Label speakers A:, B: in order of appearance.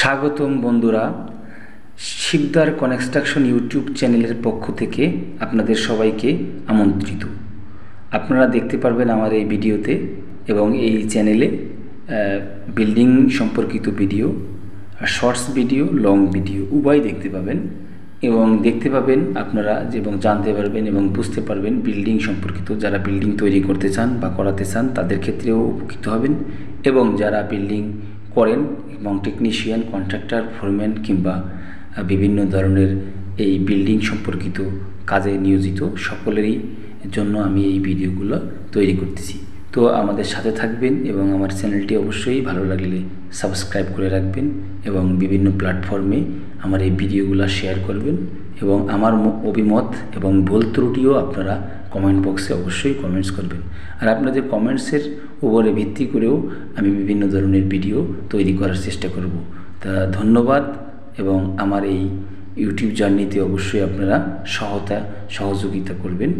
A: স্বাগতম বন্ধুরা, Sikdar construction YouTube চ্যানেলের পক্ষ থেকে আপনাদের সবাইকে আমন্ত্রিত। আপনারা দেখতে পারবেন আমার এই ভিডিওতে এবং এই চ্যানেলে বিল্ডিং সম্পর্কিত video, shorts video, long video উভয় দেখতে পাবেন এবং দেখতে পাবেন আপনারা এবং জানতে পারবেন এবং বুঝতে পারবেন বিল্ডিং সম্পর্কিত। যারা বিল্ডিং তৈরি করতে চান বা করাতে চান তাদের ক্ষেত্রেও উপকৃত হবেন এবং যারা বিল্ডিং করেন এবং টেকনিশিয়ান, কন্ট্রাক্টর, ফোরম্যান কিংবা বিভিন্ন ধরনের এই বিল্ডিং সম্পর্কিত কাজে নিয়োজিত সকলেরই জন্য আমি এই ভিডিওগুলো তৈরি করতেছি। তো আমাদের সাথে থাকবেন এবং আমার চ্যানেলটি অবশ্যই ভালো লাগলে সাবস্ক্রাইব করে রাখবেন এবং বিভিন্ন প্ল্যাটফর্মে আমার এই ভিডিওগুলো শেয়ার করবেন এবং আমার অভিমত এবং ভুল ত্রুটিও আপনারা কমেন্ট বক্সে অবশ্যই কমেন্টস করবেন। আর আপনাদের কমেন্টসের উপরে ভিত্তি করেও আমি বিভিন্ন ধরনের ভিডিও তৈরি করার চেষ্টা করব। তা ধন্যবাদ এবং আমার এই ইউটিউব জার্নিতে অবশ্যই আপনারা সহযোগিতা করবেন।